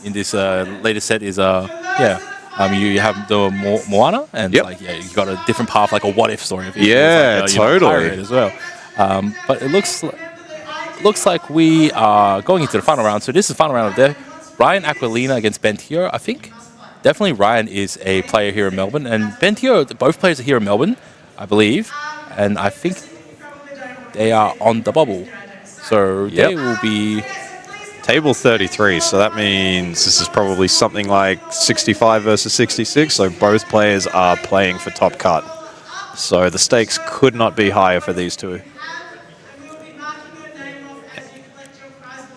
in this latest set is you have the Moana, and you got a different path, like a what if story. Totally. As well. But it looks like we are going into the final round. So this is the final round of there. Ryan Aquilina against Ben Teo. I think definitely Ryan is a player here in Melbourne, and Ben Teo, both players are here in Melbourne, I believe, and I think they are on the bubble. So they will be table 33. So that means this is probably something like 65 versus 66. So both players are playing for top cut. So the stakes could not be higher for these two.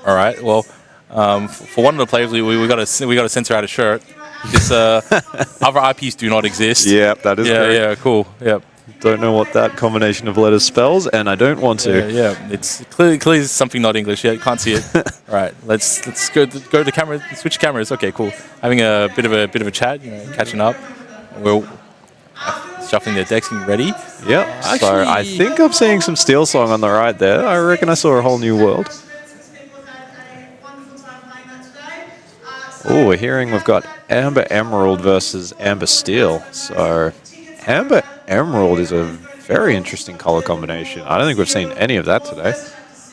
All right. Well, for one of the players, we got to censor out a shirt. This other IPs do not exist. Yep, that is correct. Yeah, cool. Yep. Don't know what that combination of letters spells, and I don't want to. Yeah, it's clearly something not English. Yeah, can't see it. All right, let's go to the camera. Switch cameras. Okay, cool. Having a bit of a chat. Catching up. We're shuffling their decks and ready. Yep. So I think I'm seeing some Steel Song on the right there. I reckon I saw a whole new world. Oh, we're hearing we've got Amber Emerald versus Amber Steel. So Amber Emerald is a very interesting color combination. I don't think we've seen any of that today.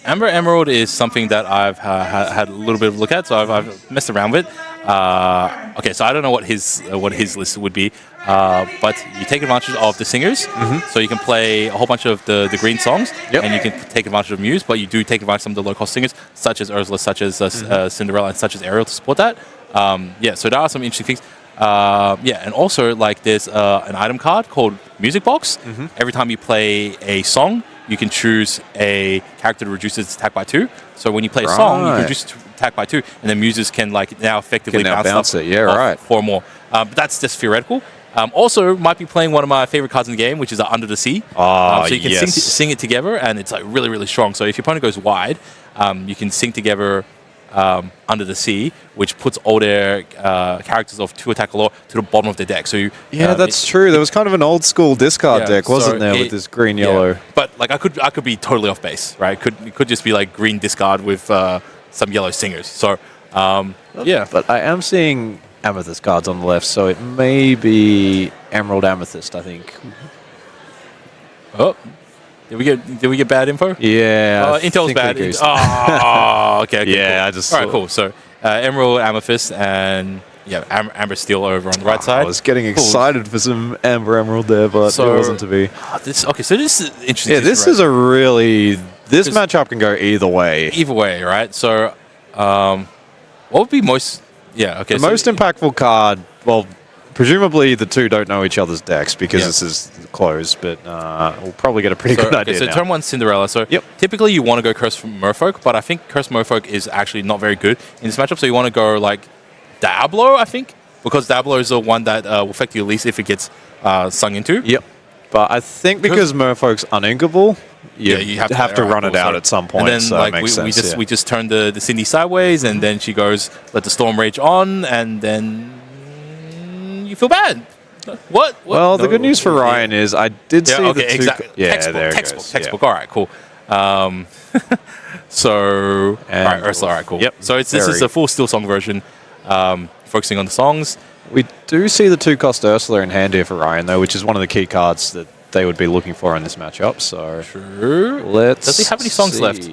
Amber Emerald is something that I've had a little bit of a look at, so I've messed around with. Okay, so I don't know what his list would be, but you take advantage of the singers, so you can play a whole bunch of the green songs, and you can take advantage of Muse, but you do take advantage of some of the low-cost singers, such as Ursula, such as Cinderella, and such as Ariel to support that. So there are some interesting things. And also like there's an item card called Music Box. Every time you play a song, you can choose a character to reduce its attack by 2. So when you play a song, you can reduce its attack by 2, and then muses can now effectively bounce it. Yeah, right. 4 more. But that's just theoretical. Also, might be playing one of my favorite cards in the game, which is Under the Sea. So you can sing it together, and it's like really, really strong. So if your opponent goes wide, you can sing together Under the Sea, which puts all their characters of 2 attack or lower to the bottom of the deck. So that's true. There was kind of an old school discard deck, wasn't there, with this green yellow? Yeah. But like I could be totally off base, right? It could just be like green discard with some yellow singers. So But I am seeing Amethyst cards on the left, so it may be Emerald Amethyst, I think. Oh. Did we get bad info? Yeah. Intel's bad. Okay. Yeah, cool. All right, cool. So Emerald, Amethyst, and Amber Steel over on the right side. I was getting excited for some Amber Emerald there, but it wasn't to be. So this is interesting. Yeah, this is a really... This matchup can go either way. Either way, right? So what would be most... Yeah, okay. The most impactful card... Well, presumably the two don't know each other's decks because this is closed, but we'll probably get a pretty good idea. So now. turn 1 Cinderella. So typically you want to go Curse Merfolk, but I think Curse Merfolk is actually not very good in this matchup. So you want to go like Diablo, I think, because Diablo is the one that will affect you least if it gets sung into. Yep. But I think because Merfolk's uninkable, you have to run it out at some point. And then so it makes sense, we just turn the Cindy sideways, and then she goes, let the storm rage on, and then you feel bad. What? Well, the good news for Ryan is I did see the two... Exactly. Textbook. All right, cool. So, all right, Ursula, all right, cool. Yep. So this is a full Steel Song version, focusing on the songs. We do see the 2-cost Ursula in hand here for Ryan, though, which is one of the key cards that they would be looking for in this matchup. So, Does he have any songs left?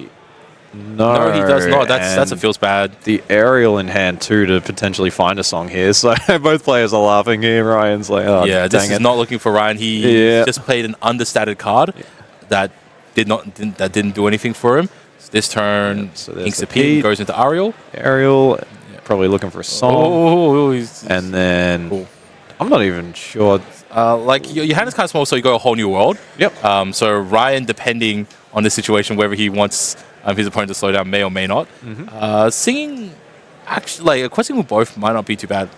No, he does not. That's a feels bad. The Ariel in hand too to potentially find a song here. So both players are laughing here. Ryan's like, oh, this is not looking for Ryan. He just played an understated card that didn't do anything for him. So this turn, inks a P, goes into Ariel. Probably looking for a song. And then I'm not even sure. Like your hand is kind of small, so you go a whole new world. Yep. So Ryan, depending on the situation, whether he wants his opponent to slow down, may or may not. Singing, actually, like questing with both might not be too bad.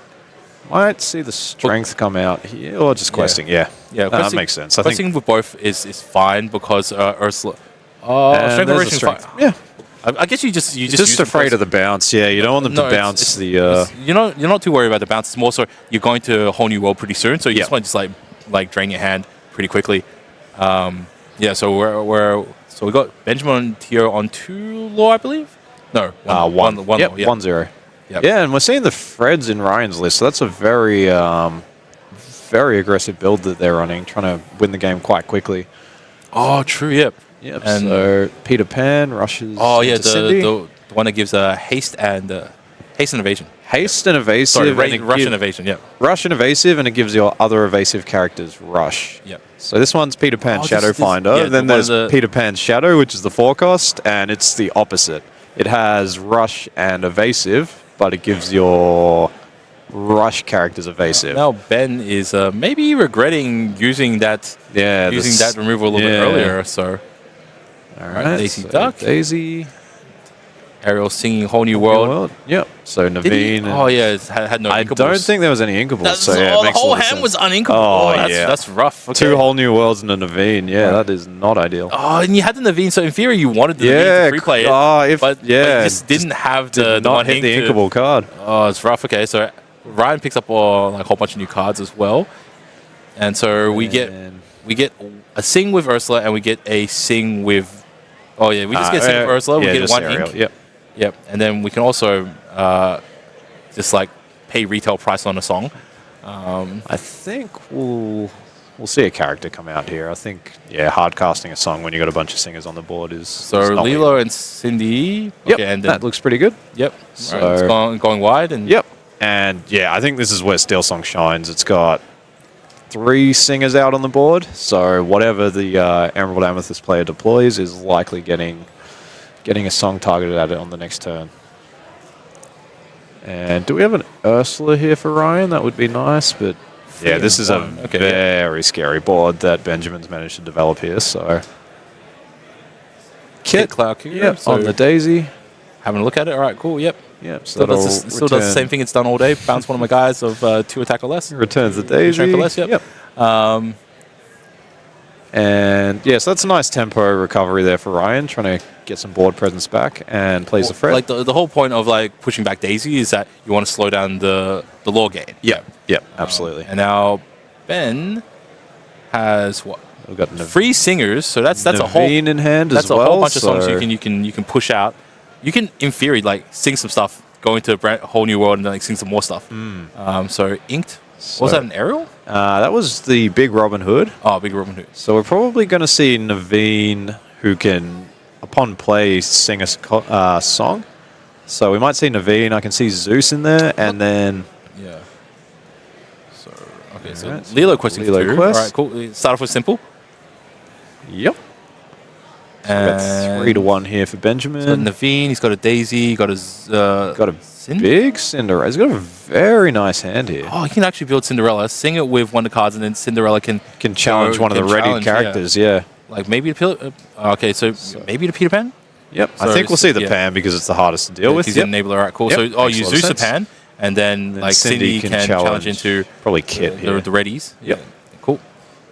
Might see the strength come out here, or just questing. Yeah. That makes sense. Questing with both is fine because Ursula. Strength. Yeah. I guess you just afraid of the bounce. Yeah, you don't want them to bounce the. You're not too worried about the bounce. It's more so you're going to a whole new world pretty soon, so you just want to just like drain your hand pretty quickly. So we got Benjamin Teo on 2 law, I believe. No, 1. 1-0. Yep. Yeah, and we're seeing the Freds in Ryan's list, so that's a very, very aggressive build that they're running, trying to win the game quite quickly. Oh, true. Yep. Yep. And So Peter Pan rushes. oh yeah, into Cindy. the one that gives haste and evasion. Haste and evasive. Sorry, and it rush and evasion. Yep. Rush and evasive, and it gives your other evasive characters rush. Yep. So this one's Peter Pan Oh, Shadow this- Finder. yeah, and then the one there's Peter Pan Shadow, which is the forecast, and it's the opposite. It has rush and evasive, but it gives your rush characters evasive. Now Ben is maybe regretting using that removal a little bit earlier. So all right, Daisy so Duck. Daisy. Ariel singing Whole New World. Yep. So Did he? Naveen. Oh yeah, it had no I inkables. don't think there was any inkables. That's, So yeah, it the makes a whole lot of hand sense. was uninkable. Oh, that's, yeah. that's rough. Okay. 2 whole new worlds and a Naveen. Yeah, that is not ideal. Oh, and you had the Naveen, so in theory you wanted the Naveen to free play it. But you just didn't have the not one hit the ink to- inkable card. Oh, it's rough. Okay, so Ryan picks up like a whole bunch of new cards as well, and so we get a sing with Ursula, and we get a sing with. Oh yeah, we just get sing with Ursula. We get just one Ariel. ink. Yep, and then we can also just like pay retail price on a song. I think we'll see a character come out here. I think hard casting a song when you got a bunch of singers on the board is So not Lilo and Cindy. Yep, Okay, and that looks pretty good. Yep. So Right, it's going wide and yep, and I think this is where Steel Song shines. It's got 3 singers out on the board, so whatever the Emerald Amethyst player deploys is likely getting a song targeted at it on the next turn. And do we have an Ursula here for Ryan? That would be nice, but yeah, this is a very scary board that Benjamin's managed to develop here. So Kit Cloud Kicker. Yep, So on the Daisy. having a look at it. All right, cool. Yep. Yep, so Still does the same thing it's done all day. Bounce one of my guys of 2 attack or less. Returns the Daisy. Strength or less, yep. And so that's a nice tempo recovery there for Ryan, trying to get some board presence back and plays the Fred. Like the whole point of like pushing back Daisy is that you want to slow down the law game. Yep, absolutely. And now Ben has what? We've got 3 singers, so that's a whole Naveen in hand that's as well. a whole bunch of songs so you can push out. You can in theory like sing some stuff, go into a whole new world and then like sing some more stuff. So inked. Was that an Ariel? That was the Big Robin Hood. Oh, Big Robin Hood. So we're probably going to see Naveen, who can, upon play, sing a song. So we might see Naveen. I can see Zeus in there, and then Yeah. So okay, so Alright, so Lilo questing Lilo through. quest. All right, cool. Start off with simple. yep, And got 3-1 here for Benjamin. so Naveen, he's got a Daisy, got a got a Cindy? big Cinderella. He's got a very nice hand here. Oh, he can actually build Cinderella, sing it with one of the cards, and then Cinderella can Challenge one of the ready characters. Yeah. Like maybe the okay, so maybe the Peter Pan. Yep. So I think we'll see the yeah. Pan because it's the hardest to deal with. He's Yep. an enabler, right? Cool. Yep, So makes a you lot of Zeus a sense. Pan, and then like Cindy can challenge into probably Kit here. the readies. Yep. Yeah. Cool.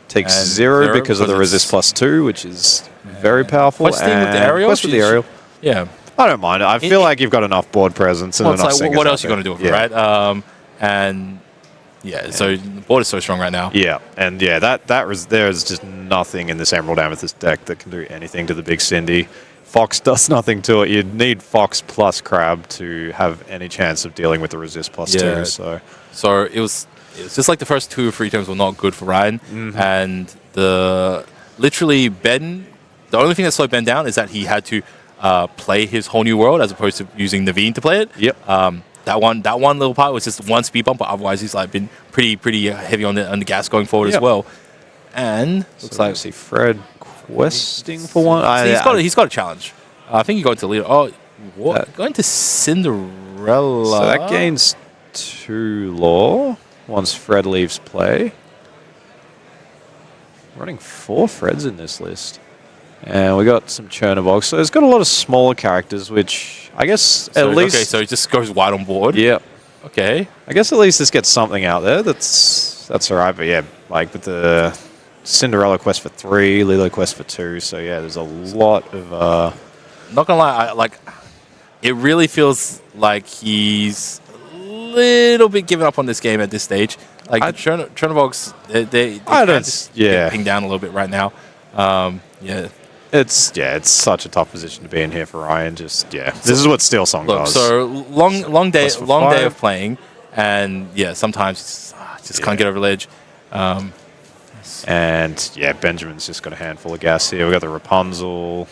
Takes And 0 because of the it's- resist +2, which is very powerful. Questing with the and Ariel? Quest with the She's- Ariel. Yeah. I don't mind. I feel like you've got enough board presence and Well, it's enough like singers what out else are you there. going to do with it, right? And yeah, so the board is so strong right now. Yeah, and there's just nothing in this Emerald Amethyst deck that can do anything to the big Cindy. Fox does nothing to it. You'd need Fox plus Crab to have any chance of dealing with the resist +2. So it was just like the first 2 or 3 turns were not good for Ryan, and literally Ben. The only thing that slowed Ben down is that he had to play his whole new world as opposed to using Naveen to play it. Yep. That one little part was just one speed bump, but otherwise he's like been pretty heavy on the gas going forward as well. And looks like see Fred questing for one. he's got a challenge. I think you go into leader. Oh, what? Going to Cinderella. So that gains 2 law once Fred leaves play. Running 4 Freds in this list. And we got some Chernobog. So it's got a lot of smaller characters, which I guess at least... Okay, so it just goes wide on board. Yeah. Okay. I guess at least this gets something out there. That's all right. But yeah, like with the Cinderella quest for 3, Lilo quest for 2. So yeah, there's a lot of... Not gonna lie, it really feels like he's a little bit giving up on this game at this stage. Like Chernobogs, they I don't... just Yeah. ping down a little bit right now. Yeah. It's such a tough position to be in here for Ryan. Just this is what Steel Song does. So long day Plus for 5. of playing, and sometimes just can't get over the ledge. And Benjamin's just got a handful of gas here. We got the Rapunzel,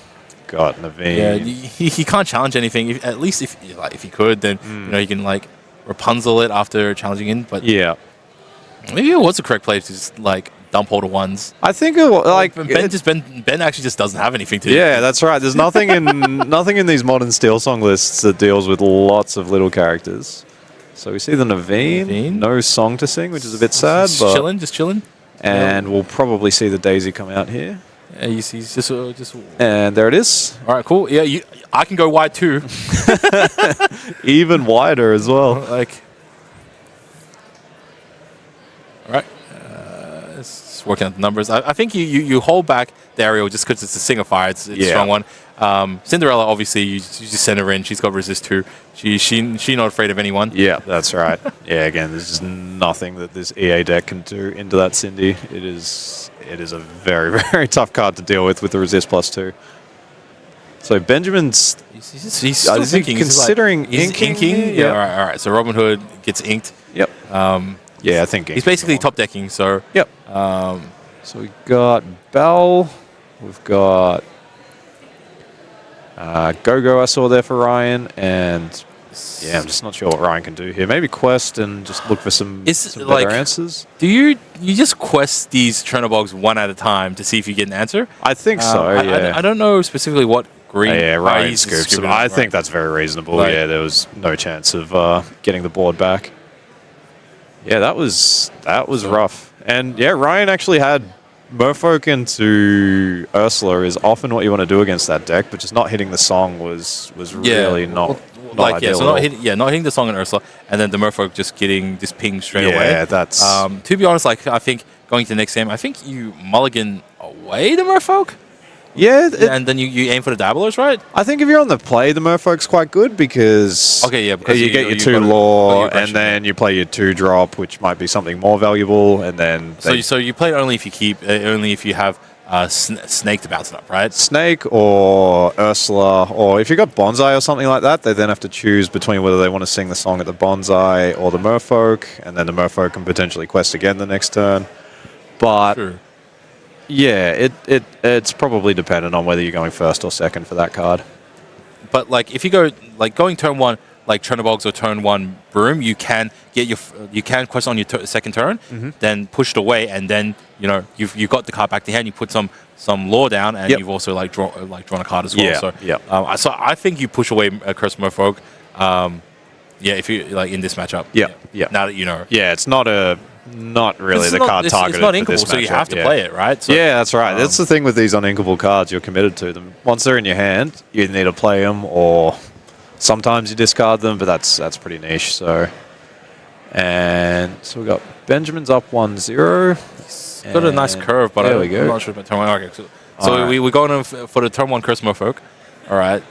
got Naveen. Yeah, he can't challenge anything. At least if he could, then he can like Rapunzel it after challenging in. But maybe it was the correct play to just like dump all the ones. I think Ben actually just doesn't have anything to do. Yeah, that's right. There's nothing in these modern Steel Song lists that deals with lots of little characters. So we see the Naveen, no song to sing, which is a bit sad. Just but just chilling. And we'll probably see the Daisy come out here. Yeah, he's just. And there it is. All right, cool. Yeah, I can go wide too. Even wider as well. Like. All right. It's working out the numbers. I think you hold back the aerial just because it's a singer fire. It's a strong one. Cinderella, obviously, you just send her in. She's got resist too. She not afraid of anyone. Yeah, that's right. Again, there's just nothing that this EA deck can do into that Cindy. It is a very, very tough card to deal with the resist +2. So Benjamin's he's still thinking. Considering he's inking. Yeah. All right. So Robin Hood gets inked. Yep. I think he's basically top decking. So yep. So we got Bell. We've got Go-Go I saw there for Ryan, and I'm just not sure what Ryan can do here. Maybe quest and just look for some better answers. Do you just quest these Chernobyls one at a time to see if you get an answer? I think so, I don't know specifically what green... Ryan scoops them. I think that's very reasonable. There was no chance of getting the board back. Yeah, that was rough. And Ryan actually had Merfolk into Ursula is often what you want to do against that deck, but just not hitting the song was really not ideal. So not hitting the song in Ursula, and then the Merfolk just getting this ping straight away. Yeah, that's... to be honest, I think going to the next game, I think you mulligan away the Merfolk. Yeah, and then you aim for the dabblers, right? I think if you're on the play, the Merfolk's quite good because because you get your 2 lore, and then you play your 2-drop, which might be something more valuable, and then so you play it only if you keep only if you have Snake to bounce it up, right? Snake or Ursula, or if you got Bonsai or something like that, they then have to choose between whether they want to sing the song at the Bonsai or the Merfolk, and then the Merfolk can potentially quest again the next turn. But sure. Yeah, it's probably dependent on whether you're going first or second for that card. But like if you go going turn 1 like Chernobyls or turn 1 Broom, you can get you can quest on your second turn, then push it away, and then you've got the card back to hand. You put some lore down, and you've also drawn a card as well. Yeah, so I think you push away Curse Merfolk. If you in this matchup. Yeah. Now that you know. Yeah, it's not really the card targeted. It's not inkable, for this matchup, so you have to play it, right? So, that's right. That's the thing with these uninkable cards. You're committed to them. Once they're in your hand, you need to play them, or sometimes you discard them, but that's pretty niche. So we got Benjamin's up 1-0. He's got a nice curve, but I'm not sure about turn 1. Okay, so we're going for the turn 1 Curse Merfolk. All right.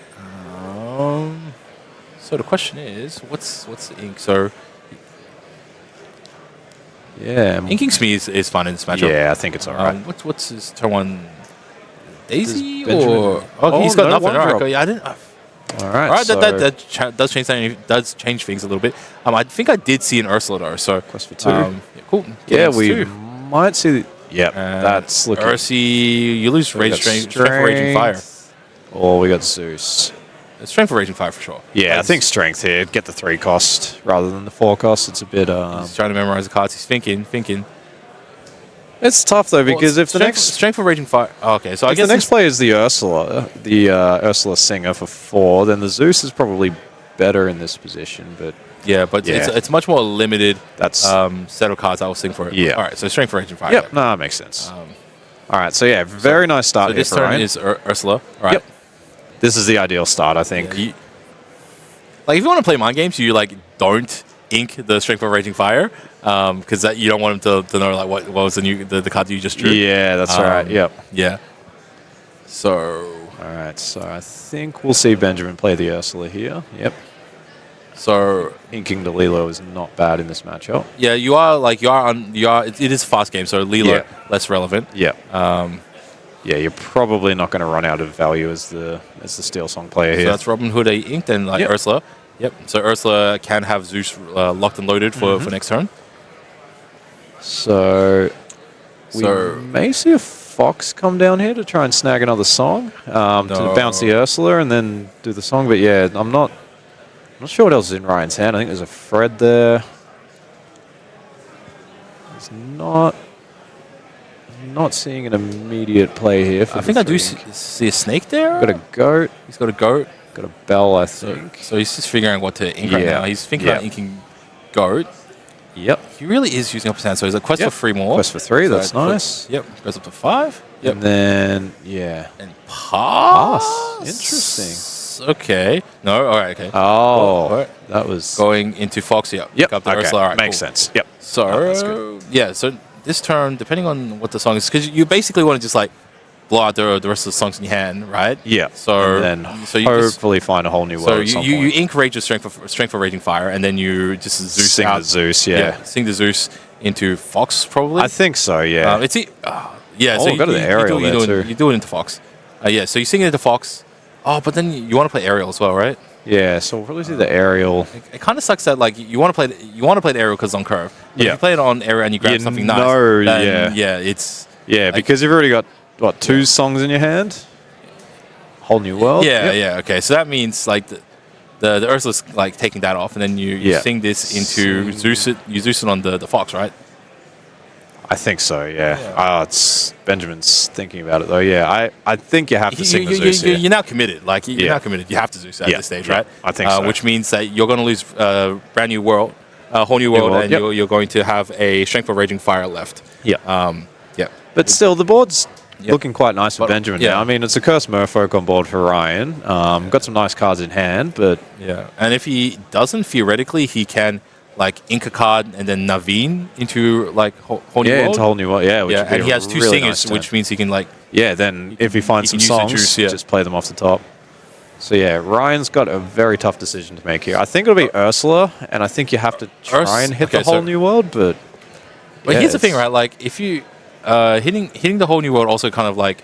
So the question is, what's the ink? So inking Smee is fun in this matchup. Yeah, I think it's all right. What's his turn 1? Daisy or he's got nothing. All right, cool. I didn't. All right. All right, that does change things a little bit. I think I did see an Ursula though. So quest for 2. Cool. Yeah, we might see. That's looking. Ursi, you lose strength for Raging Fire. Or we got Zeus. Strength for Raging Fire for sure. Yeah, I think strength here. Get the 3 cost rather than the 4 cost. It's a bit... He's trying to memorize the cards. He's thinking. It's tough, though, because if the next... Strength for Raging Fire... Oh, okay, so I guess... the next play is the Ursula, Ursula Singer for 4, then the Zeus is probably better in this position, but... Yeah, but it's much more limited set of cards I will sing for it. Yeah. All right, so Strength for Raging Fire. Yep, no, that makes sense. All right, so very nice start so this here for turn Ryan. is Ursula, right? Yep. This is the ideal start, I think. Yeah, if you want to play mind games, you don't ink the Strength of Raging Fire because you don't want him to know what was the card you just drew. Yeah, that's right. Yep. Yeah. So. All right. So I think we'll see Benjamin play the Ursula here. Yep. So inking the Lilo is not bad in this matchup. Yeah, it is a fast game, so Lilo less relevant. Yep. yeah, you're probably not going to run out of value as the Steel Song player here. So that's Robin Hood, a inked, and like Ursula. Yep. So Ursula can have Zeus locked and loaded for next turn. So we may see a Fox come down here to try and snag another song to bounce the Ursula and then do the song. But yeah, I'm not sure what else is in Ryan's hand. I think there's a Fred there. There's not seeing an immediate play here. I think I do see a snake there. Got a goat. He's got a goat. Got a bell, I think. So he's just figuring out what to ink right now. He's thinking about inking goat. Yep. He really is using up his hand. So he's a quest for 3 more. Quest for 3, so that's nice. Yep. Goes up to 5. Yep. And then, And pass. Interesting. Okay. No, all right, okay. Oh, all right. That was... Going into Fox, Yep. Pick up the Ursula. All right, makes sense. Yep. So, that's good. yeah, so this turn, depending on what the song is, because you basically want to just like blow out the rest of the songs in your hand, right? Yeah. So, and then so you hopefully find a whole new world. So you ink Rage's strength for Raging Fire, and then you just Zeus sing out. the Zeus, yeah. Sing the Zeus into Fox, probably. I think so, yeah. Yeah, so you got the aerial there too. You do it into Fox. Yeah, so you sing it into Fox. Oh, but then you want to play aerial as well, right? Yeah, so we'll probably see the aerial. It kind of sucks that like you want to play the aerial because it's on curve. But if you play it on aerial and you grab something nice, then it's because you've already got what 2 songs in your hand. Whole new world. Yeah. Okay, so that means like the Ursula's like taking that off, and then you sing this into Zeus. You Zeus it on the Fox, right? I think so, yeah. It's Benjamin's thinking about it though. Yeah, I think you have to sing the Zeus here. You're now committed. Like you're now committed. You have to Zeus at this stage, right? I think so. Which means that you're going to lose brand new world, whole new world, and you're going to have a Strength for Raging Fire left. Yeah. But still, the board's looking quite nice for Benjamin now. I mean, it's a Cursed Merfolk on board for Ryan. Got some nice cards in hand, but and if he doesn't, theoretically, he can like ink a card and then Naveen into like whole new world. Into whole new world. Yeah, which and he has 2 really singers, nice which means he can like then if he finds some songs, just play them off the top. So yeah, Ryan's got a very tough decision to make here. I think it'll be Ursula, and I think you have to try and hit the whole new world. But here's the thing, right? Like if you hitting the whole new world also kind of like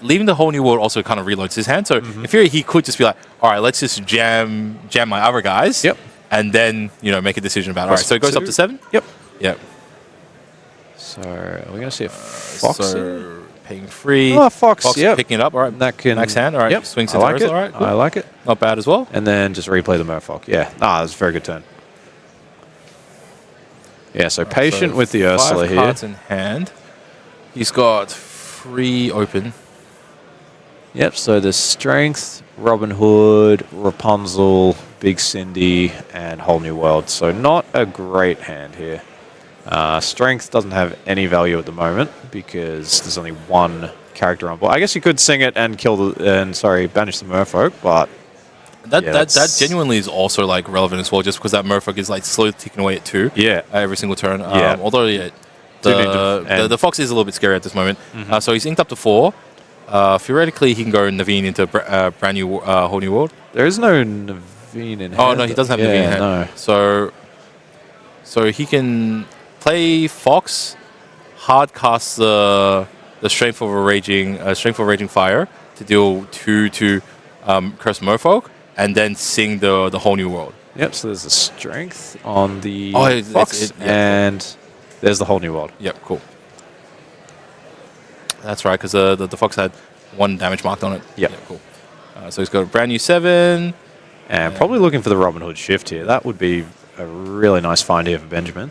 leaving the whole new world also kind of reloads his hand. So in theory, he could just be like, all right, let's just jam my other guys. And then, make a decision about it. All right, so it goes up to 7? Yep. So, are we going to see a Fox here? Paying 3. Oh, Fox picking it up. All right, that can, next hand. All right, swings into Ursula. All right, cool. I like it. Not bad as well. And then just replay the Merfolk. Yeah, that's a very good turn. Yeah, so patient with the Ursula here. 5 cards in hand. He's got 3 open. Yep, so there's Strength, Robin Hood, Rapunzel, Big Cindy, and Whole New World. So not a great hand here. Strength doesn't have any value at the moment because there's only 1 character on board. I guess you could sing it and banish the Merfolk, but that genuinely is also like relevant as well, just because that Merfolk is like slowly ticking away at 2. Every single turn. Although the Fox is a little bit scary at this moment. So he's inked up to 4. Theoretically, he can go Naveen into brand new whole new world. There is no Naveen in hand. Oh no, he doesn't have Naveen in hand. No. So he can play Fox, hard cast the Strength of Raging Fire to deal 2 to Cursed Merfolk, and then sing the whole new world. Yep. So there's the Strength on the Fox, and there's the whole new world. Yep. Cool. That's right, because the Fox had 1 damage marked on it. Yep. Yeah, cool. So he's got a brand new 7. And probably looking for the Robin Hood shift here. That would be a really nice find here for Benjamin.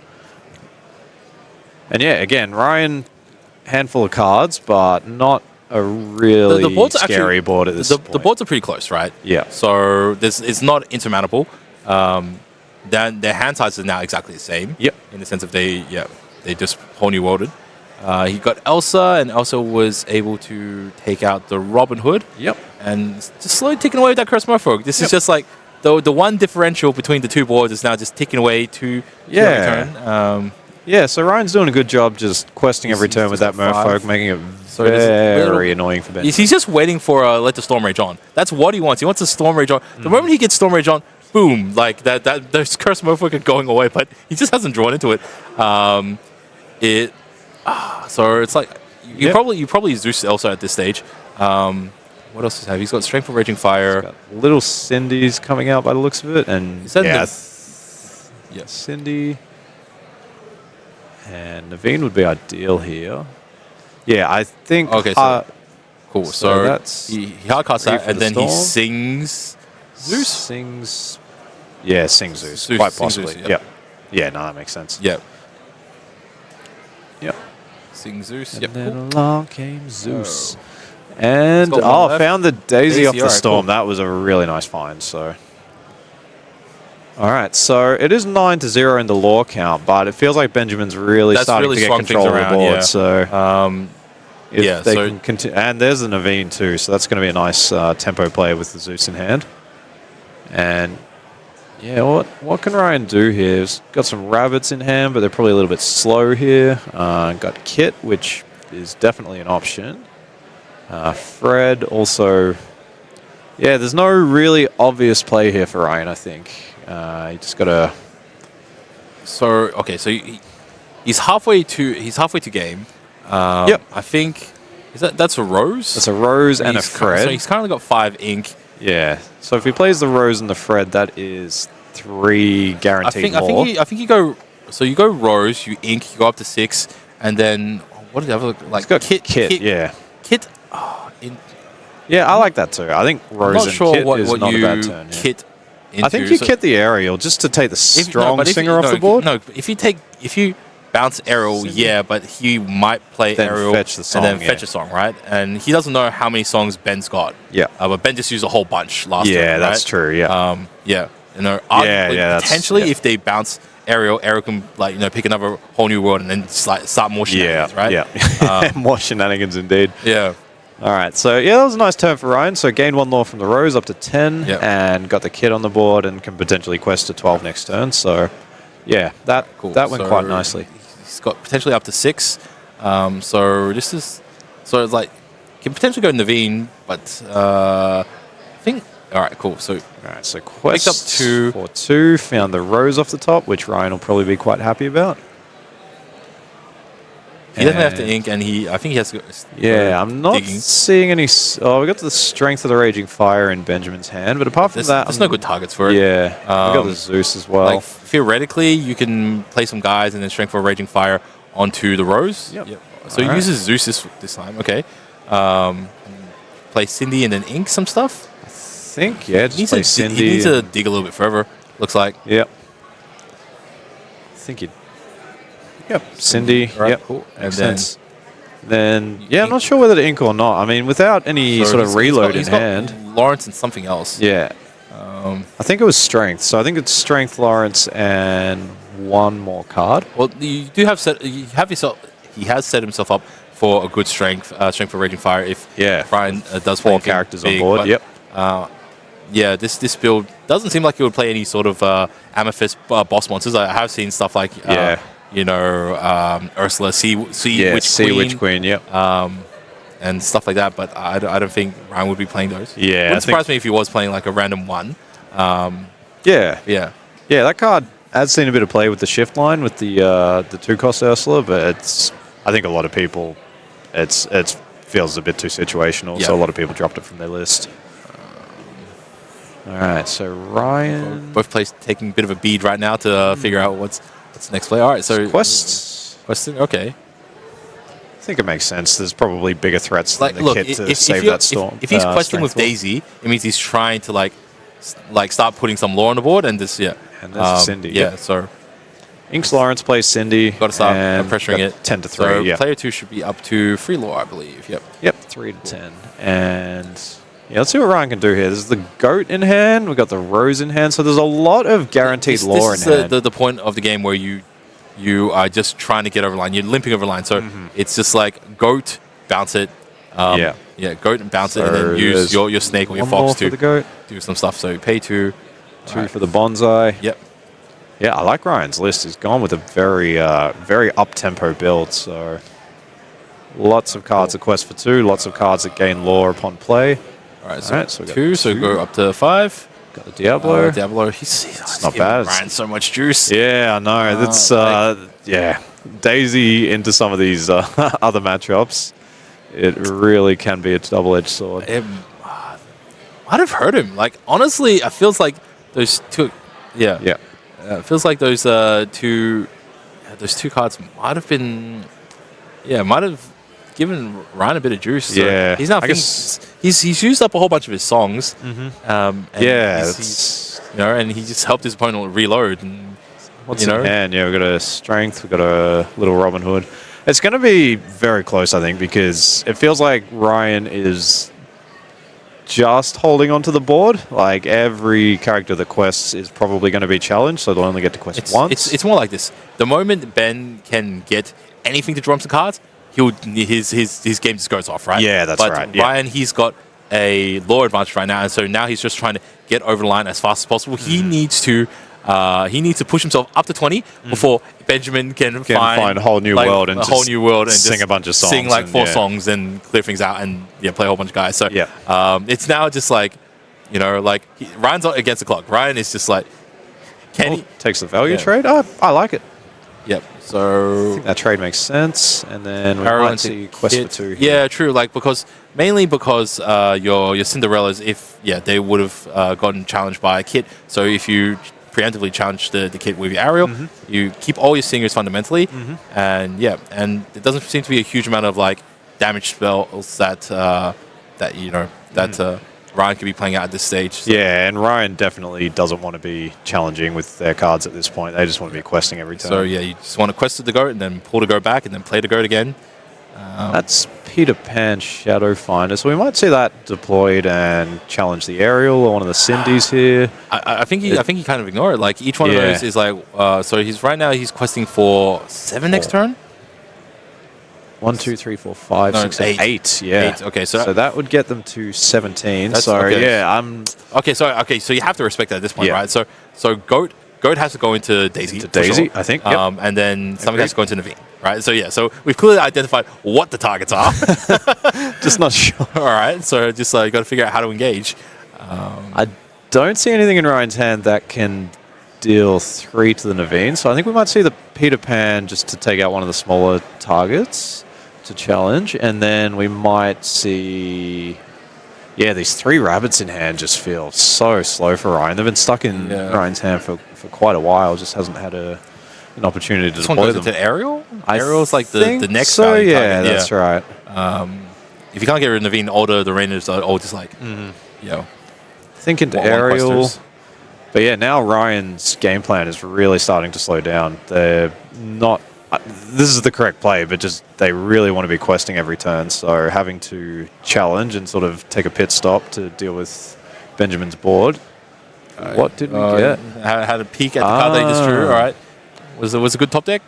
And yeah, again, Ryan, handful of cards, but not a really scary board at this point. The boards are pretty close, right? Yeah. So it's not insurmountable. Then their hand sizes are now exactly the same. Yep. In the sense of they just whole new worlded. He got Elsa, and Elsa was able to take out the Robin Hood. Yep. And just slowly ticking away with that Cursed Merfolk. This is just like the one differential between the 2 boards is now just ticking away to every turn. So Ryan's doing a good job just questing every turn with that Merfolk, making it very annoying for Benjamin. He's just waiting for let the Storm Rage on. That's what he wants. He wants a Storm Rage on. The moment he gets Storm Rage on, boom, like those Cursed Merfolk are going away, but he just hasn't drawn into it. So it's like you probably Zeus also at this stage. What else does he have? He's got Strength of Raging Fire. Got little Cindy's coming out by the looks of it, and Yeah. Cindy and Naveen would be ideal here. Yeah, I think. Okay, so cool. So that's he hardcasts that, for and the then he storm. sings Zeus. Sings. Yeah, sings Zeus. Zeus, Quite sing possibly. Zeus, Yep. Yeah, no, that makes sense. Yep. Yep. Sing Zeus. And Yep. then Cool. along came Zeus. And He's got one left. found the Daisy off the alright, storm. cool. That was a really nice find. So, all right. So it is 9-0 in the lore count, but it feels like Benjamin's really That's starting really to get swung control things of the around, board. yeah. So if yeah, they so- can continue, and there's the Naveen too. So that's going to be a nice tempo play with the Zeus in hand. And yeah, what can Ryan do here? He's got some rabbits in hand, but they're probably a little bit slow here. Got Kit, which is definitely an option. Fred also. Yeah, there's no really obvious play here for Ryan, I think. You just got to. So okay, so he's halfway to game. Yep. I think that's a Rose. That's a Rose and a So Fred. he's currently got 5 ink. Yeah. So if he plays the Rose and the Fred, that is 3 guaranteed I more. think you go. So you go Rose, you ink, you go up to 6, and then what did the other like? He's got Kit. yeah. Kit. Yeah, I like that too. I think I'm Rose not and sure Kit what is not you a bad turn. Yeah. Kit. Into, I think you so Kit the aerial just to take the strong but singer off the board. No, if you bounce aerial, Cindy. yeah, but he might play Then aerial fetch the song, and then yeah. fetch a song, right? And he doesn't know how many songs Ben's got. Yeah. But Ben just used a whole bunch last Yeah, time, that's right? true. Yeah. Yeah. You know, Yeah, that's- potentially yeah. if they bounce aerial can pick another whole new world and then just like start more shenanigans, right? Yeah. More shenanigans indeed. Yeah. All right. So yeah, that was a nice turn for Ryan. So gained 1 lore from the Rose up to 10, Yeah. and got the Kit on the board and can potentially quest to 12 next turn. So yeah, that Cool. that went So quite nicely. He's got potentially up to 6. So this is it's like can potentially go Naveen, but I think all right, cool. So All right. So quest up 2. for 2. Found the Rose off the top, which Ryan will probably be quite happy about. he doesn't have to And- ink, and I think he has to go. Yeah, I'm not digging. seeing any. Oh, we got the Strength of the Raging Fire in Benjamin's hand, but apart from that, There's no good targets for it. Yeah, we got the Um, Zeus as well. Like theoretically, you can play some guys and then Strength for Raging Fire onto the Rose. Yep. So he Alright. uses Zeus this time. Okay. Play Cindy and then ink some stuff. I think just play Cindy. He needs to and- dig a little bit further. Looks like. Yep. I think you. Yep. Cindy. Alright, Yep. cool. And Makes then sense. Then yeah, I'm not sure whether to ink or not. I mean, without any So sort of he's reload he's in got hand. Lawrence and something else. Yeah. I think it was Strength. So I think it's Strength, Lawrence, and 1 more card. Well, you do have he has set himself up for a good strength for Raging Fire if Brian does play 4 anything characters big, on board. but, Yep. Yeah, this build doesn't seem like it would play any sort of Amethyst boss monsters. I have seen stuff like Ursula, Sea Witch Queen, Yep. and stuff like that. But I don't think Ryan would be playing those. Yeah, Wouldn't surprise me if he was playing like a random one. Yeah. Yeah. Yeah, that card has seen a bit of play with the shift line with the 2-cost Ursula, but I think a lot of people it feels a bit too situational, so a lot of people dropped it from their list. All right, so Ryan Both players taking a bit of a bead right now to figure out what's the next play. All right, so quests. Okay. I think it makes sense. There's probably bigger threats than Like, the look, Kit to if save you're- that storm. If he's questing with Strength roll. Daisy, it means he's trying to like start putting some lore on the board, and this And there's Cindy. Yeah, so Inks Lawrence plays Cindy. got to start and pressuring got it. 10 to 3. So yeah. player 2 should be up to 3 lore, I believe. Yep. Yep, 3 to 10. And yeah, let's see what Ryan can do here. There's the Goat in hand. We've got the Rose in hand. So there's a lot of guaranteed lore in This hand. is the point of the game where you are just trying to get over line. You're limping over line. So it's just like Goat, bounce it. Yeah, Goat and bounce it, and then use your Snake or your 1 more Fox for the Goat. do some stuff. So pay 2. 2 for the Bonsai. Yep. Yeah, I like Ryan's list. He's gone with a very, very up-tempo build. So lots of cards at quest for 2, lots of cards that gain lore upon play. All right, so, so we got 2, so 2. go up to 5. Got the Diablo. Diablo, he's not giving bad. Ryan so much juice. Yeah, I know. That's like- yeah. Daisy into some of these other matchups, it really can be a double-edged sword. It might have hurt him. Like, honestly, it feels like those two... Yeah. Yeah. It feels like those two cards might have been... Yeah, might have given Ryan a bit of juice. So Yeah. he's now... He's used up a whole bunch of his songs. Yeah. He's, you know, and he just helped his opponent reload. And, what's in hand? Yeah, we've got a strength. We've got a little Robin Hood. It's going to be very close, I think, because it feels like Ryan is just holding onto the board. Like, every character that quests is probably going to be challenged, so they'll only get to quest once. It's more like this. The moment Ben can get anything to draw some cards, his game just goes off, right? Yeah, that's right. But Ryan, he's got a lore advantage right now, and so now he's just trying to get over the line as fast as possible. He needs to push himself up to 20 before Benjamin can find a whole new world and sing a bunch of songs, sing like 4 songs and clear things out and play a whole bunch of guys. So it's now just like, you know, like Ryan's against the clock. Ryan is just like, he takes the value trade? Oh, I like it. Yep. So I think that trade makes sense, and then we might see quest for 2 here. Yeah, true. Like mainly because your Cinderellas, if they would have gotten challenged by a kit. So if you preemptively challenge the kit with your Ariel, you keep all your singers fundamentally, and there doesn't seem to be a huge amount of like damage spells that Ryan could be playing out at this stage. So. Yeah, and Ryan definitely doesn't want to be challenging with their cards at this point. They just want to be questing every turn. So yeah, you just want to quest the goat and then pull the goat back and then play the goat again. That's Peter Pan Shadow Finder. So we might see that deployed and challenge the Ariel or one of the Cindy's here. I think he kind of ignored it. Like each one of those is like so he's questing for 7 next turn. 1, 2, 3, 4, 5, 6, 7, 8. Yeah. 8. Okay, so that would get them to 17. That's, so okay. I'm So you have to respect that at this point, right? So goat has to go into Daisy. Sure. I think. Yep. And then somebody has to go into Naveen, right? So we've clearly identified what the targets are. Just not sure. All right. So just got to figure out how to engage. I don't see anything in Ryan's hand that can deal 3 to the Naveen. So I think we might see the Peter Pan just to take out one of the smaller targets to challenge, and then we might see these 3 rabbits in hand just feel so slow for Ryan. They've been stuck in Ryan's hand for quite a while, just hasn't had an opportunity to deploy them. To Ariel? Ariel's like the next so, value yeah, target. That's right. If you can't get rid of Naveen, all the Rainers are all just like, think into Ariel. But yeah, now Ryan's game plan is really starting to slow down. They're not... this is the correct play, but just they really want to be questing every turn, so having to challenge and sort of take a pit stop to deal with Benjamin's board. What did we get? Had a peek at the card that he just drew. All right, was a good top deck.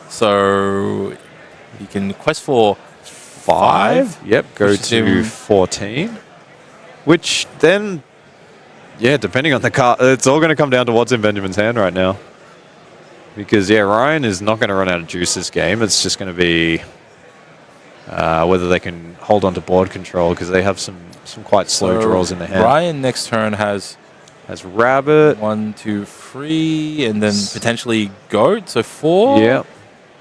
So he can quest for 5. Yep, go to 14. Which then, depending on the card, it's all going to come down to what's in Benjamin's hand right now. Because, Ryan is not going to run out of juice this game. It's just going to be whether they can hold on to board control, because they have some quite slow draws in the hand. Ryan next turn has rabbit. 1, 2, 3, and then potentially goat, so 4. Yeah.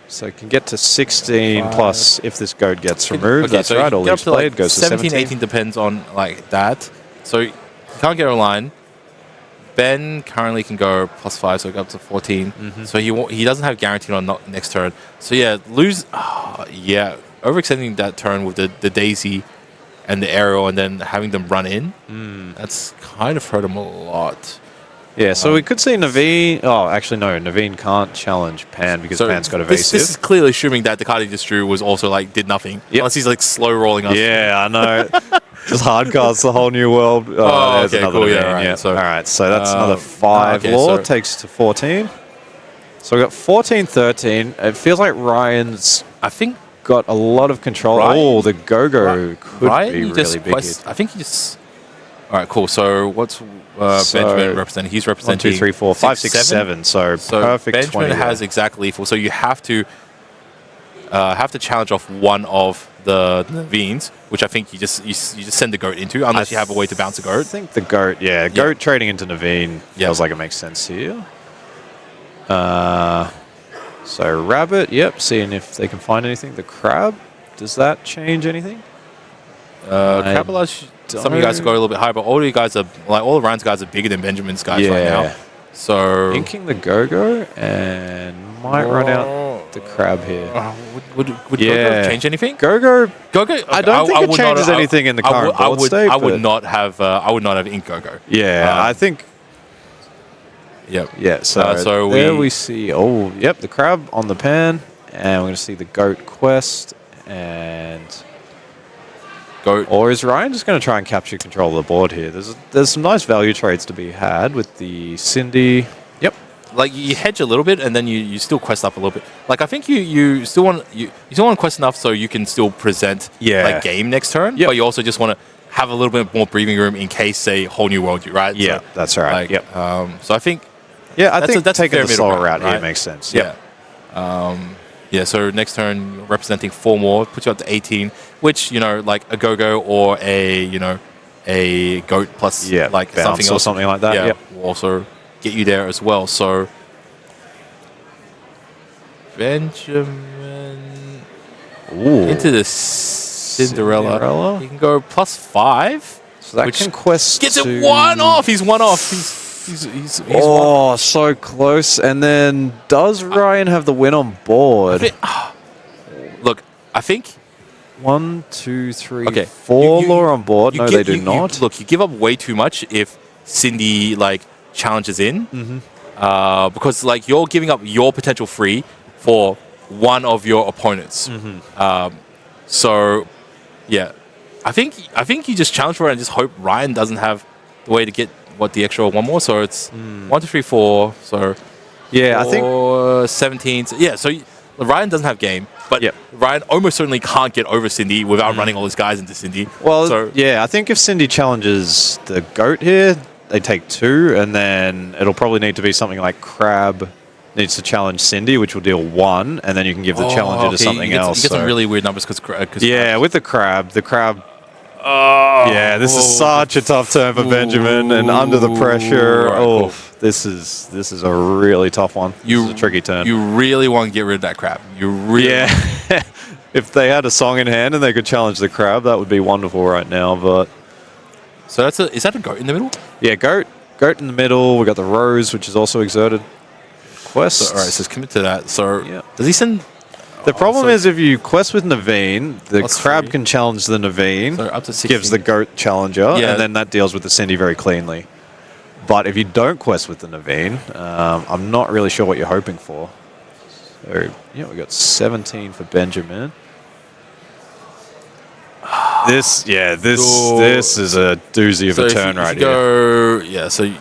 So it can get to 16 plus if this goat gets removed. Okay, that's so right. All these played goes to 17. 18 depends on like that. So you can't get a line. Ben currently can go +5, so go up to 14. So he doesn't have guaranteed on next turn. So overextending that turn with the Daisy and the Ariel, and then having them run in. That's kind of hurt him a lot. Yeah, so we could see Naveen. Oh, actually, no. Naveen can't challenge Pan because Pan's got evasive. This is clearly assuming that the card he just drew was also like did nothing. Yep. Unless he's like slow rolling us. Yeah, I know. Just hard cards, the whole new world. There's another cool. Naveen. All right, so that's another 5 lore. Takes to 14. So we got 14, 13. It feels like Ryan's, got a lot of control. Oh, the Go-Go could be really big. I think he just... All right, cool. So what's Benjamin representing? He's representing 1, 2, 3, 4, 5, 6, 7. So perfect. Benjamin 20 has exactly lethal. So you have to challenge off one of the Naveens, which I think you just send the goat into, unless you have a way to bounce a goat. I think the goat, goat trading into Naveen feels like it makes sense here. So rabbit, yep, seeing if they can find anything. The crab, does that change anything? Crab allows some of you guys to go a little bit higher, but all of you guys are, like, all of Ryan's guys are bigger than Benjamin's guys right now. So inking the go-go and might run out the crab here. Would Go-Go change anything? Go-Go, Okay, I don't think it changes anything in the current board state. I would not have ink Go-Go. Yeah, I think. Yep. Yeah. So there we see. Oh, yep. The crab on the pan, and we're going to see the goat quest and goat. Or is Ryan just going to try and capture control of the board here? There's some nice value trades to be had with the Cindy. Yep. Like you hedge a little bit, and then you still quest up a little bit. Like I think you still want to quest enough so you can still present like game next turn, but you also just want to have a little bit more breathing room in case, say, whole new world, right? Yeah, so, that's right. Like, yep. So I think. Yeah, I think that's taking a the slower route here makes sense. Yep. Yeah. So next turn, you're representing 4 more, puts you up to 18, which like a go-go or a goat plus like something else or something like that. Yeah, will also get you there as well. So Benjamin into the Cinderella. You can go +5. So that can quest gets it 1 off. He's 1 off. He's so close. And then does Ryan have the win on board? Look, I think 1, 2, 3, 4 lore on board. No, they do not. Look, you give up way too much if Cindy challenges in, because you're giving up your potential free for one of your opponents. So, yeah, I think you just challenge for it and just hope Ryan doesn't have the way to get the extra 1 more. So it's 1, 2, 3, 4. So yeah, I think 17. So, yeah, so Ryan doesn't have game, but Ryan almost certainly can't get over Cindy without running all his guys into Cindy. Well, so, yeah, I think if Cindy challenges the goat here, they take 2, and then it'll probably need to be something like crab needs to challenge Cindy, which will deal 1, and then you can give the challenger to something else. You get some really weird numbers because with the crab. Yeah, this is such a tough turn for Benjamin, and under the pressure. Right, this is a really tough one. This is a tricky turn. You really want to get rid of that crab. If they had a song in hand and they could challenge the crab, that would be wonderful right now. But so is that a goat in the middle? Yeah, goat in the middle. We got the rose, which is also exerted. Quest. So, all right, so commit to that. So does he send? The problem is if you quest with Naveen, the crab can challenge the Naveen, so up to 16. gives the goat challenger, and then that deals with the Cindy very cleanly. But if you don't quest with the Naveen, I'm not really sure what you're hoping for. So, we got 17 for Benjamin. This is a doozy of a turn right here. Yeah, so you're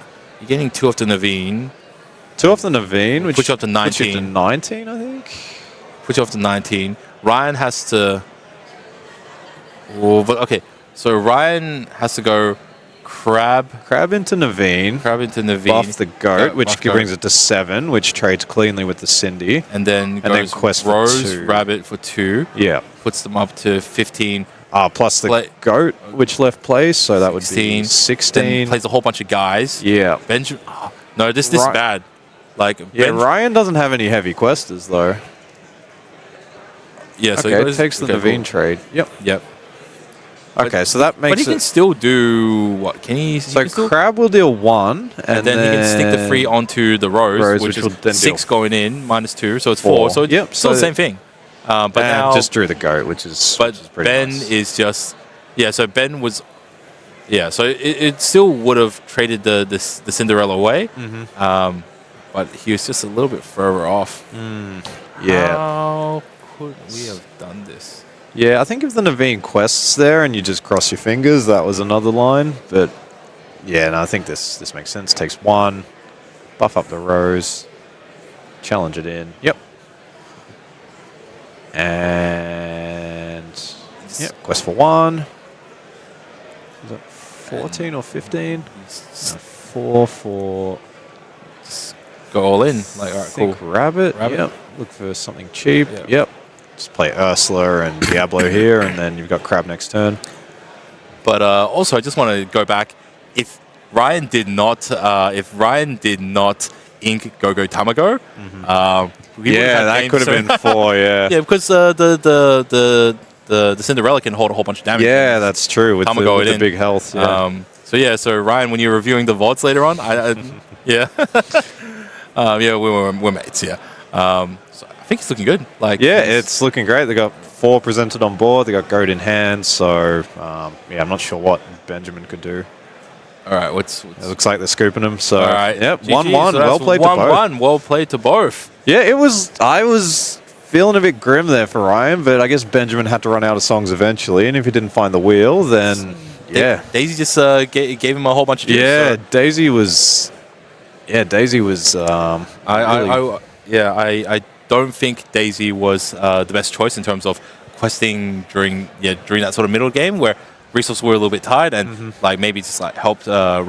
getting 2 off the Naveen. 2 off the Naveen, which puts you up to 19. Puts you to 19, I think. Put you off to 19. Ryan has to. So Ryan has to go crab into Naveen. Buff the goat, which brings it to 7, which trades cleanly with the Cindy. And then quest Rose, for 2. Rabbit for 2. Yeah. Puts them up to 15. Plus the goat, which left place, so that would be 16. Then plays a whole bunch of guys. Yeah. Benjamin. No, this is bad. Ryan doesn't have any heavy questers though. Yeah, so he takes the Naveen trade. Yep. Okay, so that makes But he can still do what? Can he? So crab will deal 1, and then he can stick the 3 onto the rose, which is then 6 going in, -2, so it's 4. So it's still the same thing. But now just drew the goat, which is pretty Ben nice. is just So Ben was So it still would have traded the Cinderella away. But he was just a little bit further off. How could we have done this? Yeah, I think if the Naveen quests there and you just cross your fingers, that was another line. But I think this makes sense. Takes 1, buff up the rose, challenge it in. Yep. And quest for 1. Is that 14 or 15? 4 for. Go all in. All right, cool. Rabbit. Yep. Look for something cheap. Yep. Just play Ursula and Diablo here, and then you've got crab next turn. But also, I just want to go back. If Ryan did not Ink Go Go Tamago. Yeah, that could have been 4. Yeah. Yeah, because the Cinderella can hold a whole bunch of damage. Yeah, that's true. With the big health. Yeah. So Ryan, when you're reviewing the VODs later on, yeah, we're mates. Yeah. So I think it's looking good. Like, yeah, it's looking great. They got 4 presented on board. They got goat in hand. So I'm not sure what Benjamin could do. All right, it looks like they're scooping him. So all right, yep, GG. 1-1. So well played to both. 1-1. Well played to both. Yeah, it was. I was feeling a bit grim there for Ryan, but I guess Benjamin had to run out of songs eventually, and if he didn't find the wheel, then yeah, Daisy just gave him a whole bunch of juice. Yeah, so. Daisy was. Yeah, Daisy was. I don't think Daisy was the best choice in terms of questing during that sort of middle game where resources were a little bit tight and like maybe just like helped Ryan